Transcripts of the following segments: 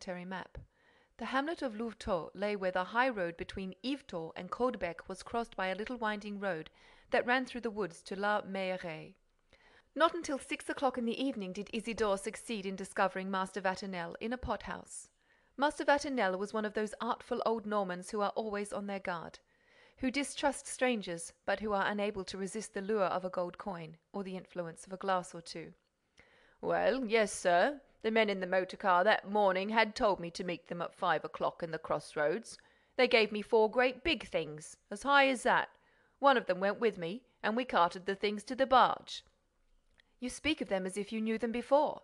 military map. The hamlet of Louvetot lay where the high road between Yvetot and Caudebec was crossed by a little winding road that ran through the woods to La Mailleraie. Not until 6 o'clock in the evening did Isidore succeed in discovering Master Vatinel in a pothouse. Master Vatinel was one of those artful old Normans who are always on their guard, who distrust strangers, but who are unable to resist the lure of a gold coin or the influence of a glass or two. Well, yes, sir. The men in the motor car that morning had told me to meet them at 5 o'clock in the crossroads. They gave me 4 great big things, as high as that. One of them went with me, and we carted the things to the barge. You speak of them as if you knew them before.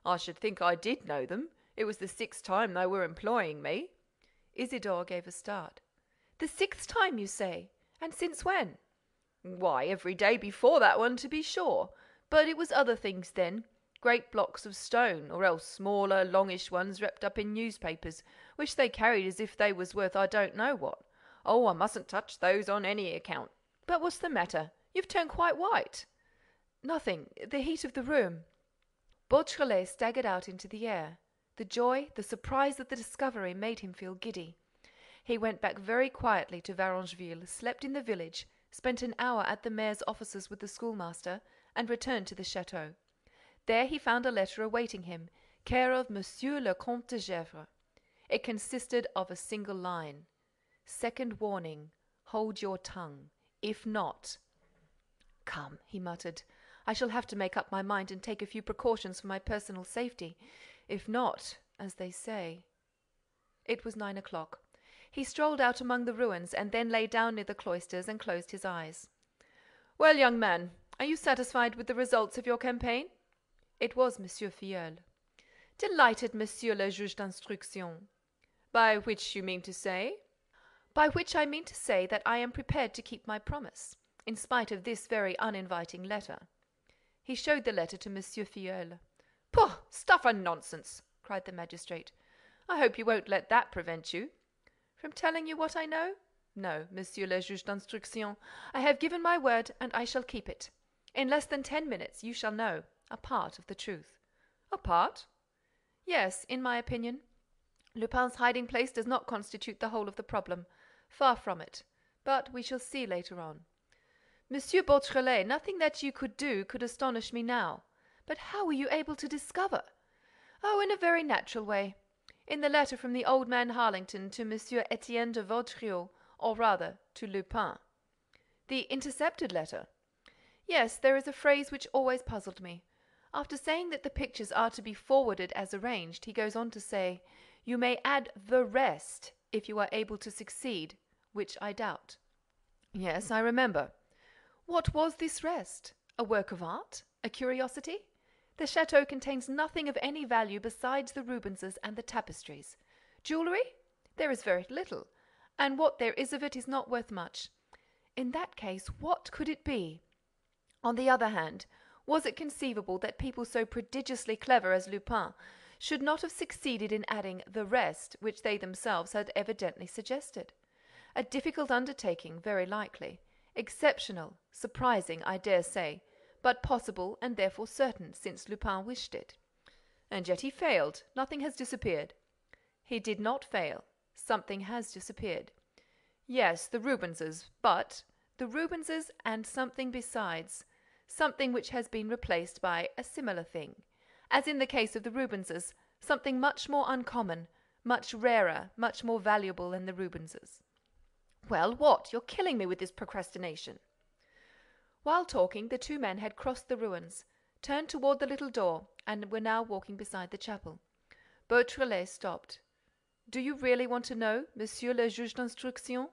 I should think I did know them. It was the 6th time they were employing me. Isidore gave a start. The 6th time, you say? And since when? Why, every day before that one, to be sure. But it was other things then. Great blocks of stone, or else smaller, longish ones wrapped up in newspapers, which they carried as if they was worth I don't know what. Oh, I mustn't touch those on any account. But what's the matter? You've turned quite white. Nothing. The heat of the room. Beautrelet staggered out into the air. The joy, the surprise of the discovery made him feel giddy. He went back very quietly to Varengeville, slept in the village, spent an hour at the mayor's offices with the schoolmaster, and returned to the château. There he found a letter awaiting him, care of Monsieur le Comte de Gesvres. It consisted of a single line. Second warning. Hold your tongue. If not— "Come," he muttered. "I shall have to make up my mind and take a few precautions for my personal safety. If not, as they say—" It was 9 o'clock. He strolled out among the ruins and then lay down near the cloisters and closed his eyes. Well, young man, are you satisfied with the results of your campaign? It was Monsieur Filleul. Delighted, Monsieur le Juge d'Instruction. By which you mean to say? By which I mean to say that I am prepared to keep my promise, in spite of this very uninviting letter. He showed the letter to Monsieur Filleul. Pooh! Stuff and nonsense! Cried the magistrate. I hope you won't let that prevent you. From telling you what I know? No, Monsieur le Juge d'Instruction. I have given my word, and I shall keep it. In less than 10 minutes, you shall know a part of the truth. A part? Yes, in my opinion. Lupin's hiding place does not constitute the whole of the problem. Far from it. But we shall see later on. Monsieur Beautrelet, nothing that you could do could astonish me now. But how were you able to discover? Oh, in a very natural way. In the letter from the old man Harlington to Monsieur Etienne de Vaudreuil, or rather, to Lupin. The intercepted letter? Yes, there is a phrase which always puzzled me. After saying that the pictures are to be forwarded as arranged, he goes on to say, "You may add the rest if you are able to succeed," which I doubt. Yes, I remember. What was this rest? A work of art? A curiosity? The château contains nothing of any value besides the Rubenses and the tapestries. Jewellery? There is very little, and what there is of it is not worth much. In that case, what could it be? On the other hand, was it conceivable that people so prodigiously clever as Lupin should not have succeeded in adding the rest which they themselves had evidently suggested? A difficult undertaking, very likely. Exceptional, surprising, I dare say, but possible and therefore certain, since Lupin wished it. And yet he failed. Nothing has disappeared. He did not fail. Something has disappeared. Yes, the Rubenses, but— The Rubenses and something besides. Something which has been replaced by a similar thing. As in the case of the Rubenses, something much more uncommon, much rarer, much more valuable than the Rubenses. Well, what? You're killing me with this procrastination. While talking, the two men had crossed the ruins, turned toward the little door, and were now walking beside the chapel. Beautrelet stopped. Do you really want to know, Monsieur le Juge d'Instruction?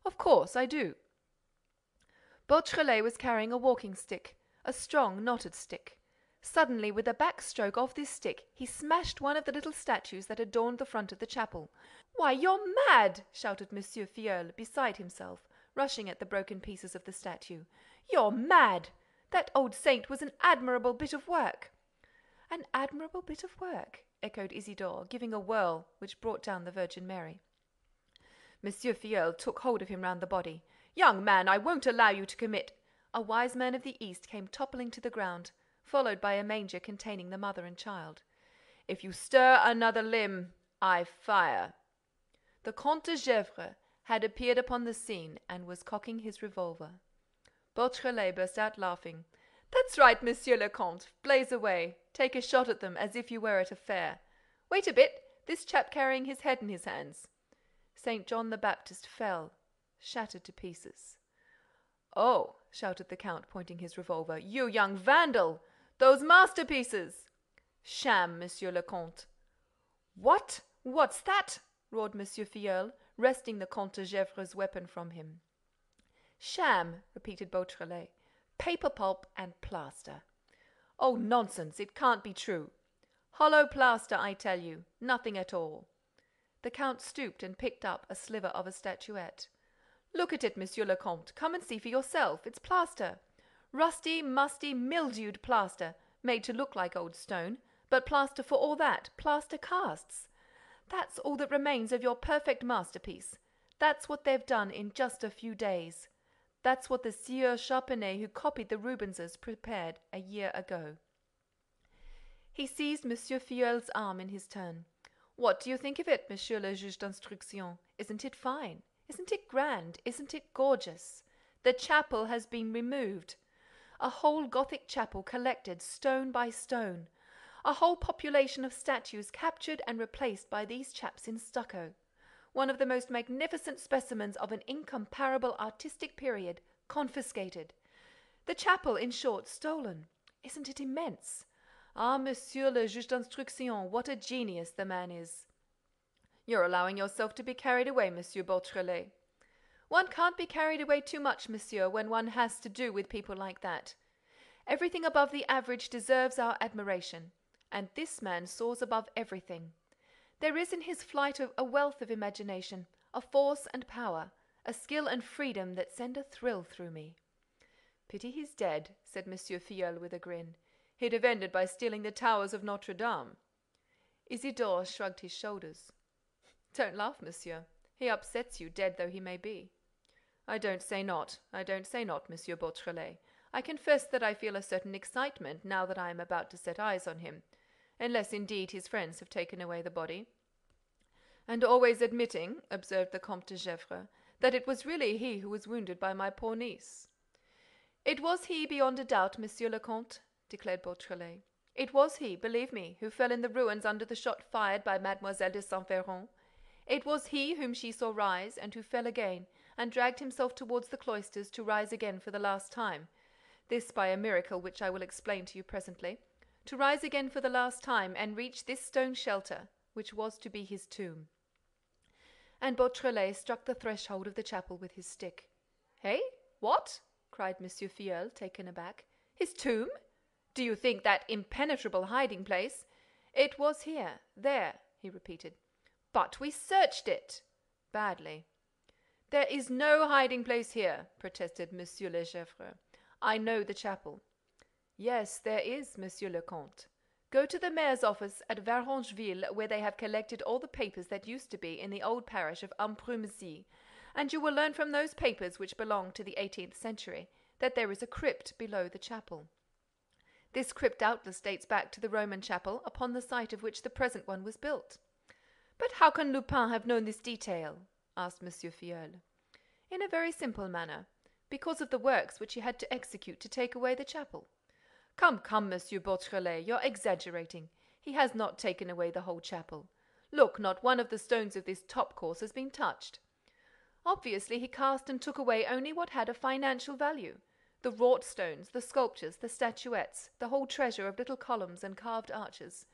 Of course, I do. Beautrelet was carrying a walking stick, a strong, knotted stick. Suddenly, with a backstroke of this stick, he smashed one of the little statues that adorned the front of the chapel. "Why, you're mad!" shouted Monsieur Filleul, beside himself, rushing at the broken pieces of the statue. "You're mad! That old saint was an admirable bit of work." "An admirable bit of work," echoed Isidore, giving a whirl which brought down the Virgin Mary. Monsieur Filleul took hold of him round the body. "Young man, I won't allow you to commit—" A wise man of the East came toppling to the ground, followed by a manger containing the mother and child. "If you stir another limb, I fire." The Comte de Gesvres had appeared upon the scene and was cocking his revolver. Beautrelet burst out laughing. "That's right, Monsieur le Comte. Blaze away. Take a shot at them as if you were at a fair. Wait a bit. This chap carrying his head in his hands." St. John the Baptist fell, shattered to pieces. "Oh," shouted the Count, pointing his revolver, "you young vandal! Those masterpieces!" "Sham, Monsieur le Comte." "What? What's that?" roared Monsieur Filleul, wresting the Comte de Gesvres' weapon from him. "Sham," repeated Beautrelet. "Paper pulp and plaster." "Oh, nonsense! It can't be true." "Hollow plaster, I tell you. Nothing at all." The Count stooped and picked up a sliver of a statuette. "Look at it, Monsieur le Comte. Come and see for yourself. It's plaster. Rusty, musty, mildewed plaster, made to look like old stone, but plaster for all that, plaster casts. That's all that remains of your perfect masterpiece. That's what they've done in just a few days. That's what the Sieur Charpenais, who copied the Rubenses, prepared a year ago." He seized Monsieur Filleul's arm in his turn. "What do you think of it, Monsieur le Juge d'Instruction? Isn't it fine? Isn't it grand? Isn't it gorgeous? The chapel has been removed. A whole Gothic chapel collected stone by stone. A whole population of statues captured and replaced by these chaps in stucco. One of the most magnificent specimens of an incomparable artistic period confiscated. The chapel, in short, stolen. Isn't it immense? Ah, Monsieur le Juge d'Instruction, what a genius the man is!" "You're allowing yourself to be carried away, Monsieur Beautrelet." "One can't be carried away too much, monsieur, when one has to do with people like that. Everything above the average deserves our admiration. And this man soars above everything. There is in his flight a wealth of imagination, a force and power, a skill and freedom that send a thrill through me." "Pity he's dead," said Monsieur Filleul with a grin. "He'd have ended by stealing the towers of Notre Dame." Isidore shrugged his shoulders. "Don't laugh, monsieur. He upsets you, dead though he may be." I don't say not, Monsieur Beautrelet. I confess that I feel a certain excitement now that I am about to set eyes on him, unless indeed his friends have taken away the body." "And always admitting," observed the Comte de Gesvres, "that it was really he who was wounded by my poor niece." "It was he beyond a doubt, Monsieur le Comte," declared Beautrelet. "It was he, believe me, who fell in the ruins under the shot fired by Mademoiselle de Saint Véran. It was he whom she saw rise, and who fell again, and dragged himself towards the cloisters to rise again for the last time. This by a miracle which I will explain to you presently. To rise again for the last time and reach this stone shelter, which was to be his tomb." And Beautrelet struck the threshold of the chapel with his stick. "Hey? What?" cried Monsieur Filleul, taken aback. "His tomb? Do you think that impenetrable hiding place—" "It was here, there," he repeated. "But we searched it." "Badly." "There is no hiding place here," protested Monsieur le Gesvres. "I know the chapel." "Yes, there is, Monsieur le Comte. Go to the mayor's office at Varengeville, where they have collected all the papers that used to be in the old parish of Ambrumésy, and you will learn from those papers, which belong to the 18th century, that there is a crypt below the chapel. This crypt doubtless dates back to the Roman chapel, upon the site of which the present one was built." "But how can Lupin have known this detail?" asked Monsieur Filleul. "In a very simple manner. Because of the works which he had to execute to take away the chapel." Come, Monsieur Beautrelet, you're exaggerating. He has not taken away the whole chapel. Look, not one of the stones of this top course has been touched. Obviously, he cast and took away only what had a financial value. The wrought stones, the sculptures, the statuettes, the whole treasure of little columns and carved arches.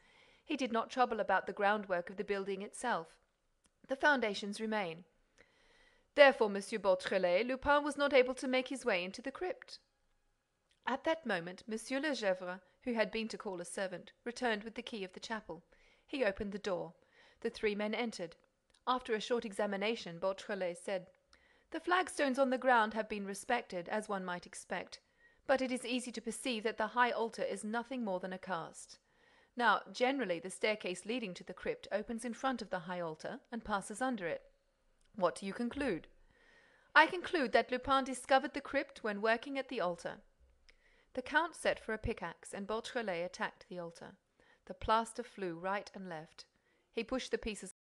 He did not trouble about the groundwork of the building itself. The foundations remain. Therefore, Monsieur Beautrelet, Lupin was not able to make his way into the crypt." At that moment, Monsieur le Gesvres, who had been to call a servant, returned with the key of the chapel. He opened the door. The three men entered. After a short examination, Beautrelet said: "The flagstones on the ground have been respected, as one might expect, but it is easy to perceive that the high altar is nothing more than a cast. Now, generally, the staircase leading to the crypt opens in front of the high altar and passes under it. What do you conclude?" "I conclude that Lupin discovered the crypt when working at the altar." The Count set for a pickaxe, and Beautrelet attacked the altar. The plaster flew right and left. He pushed the pieces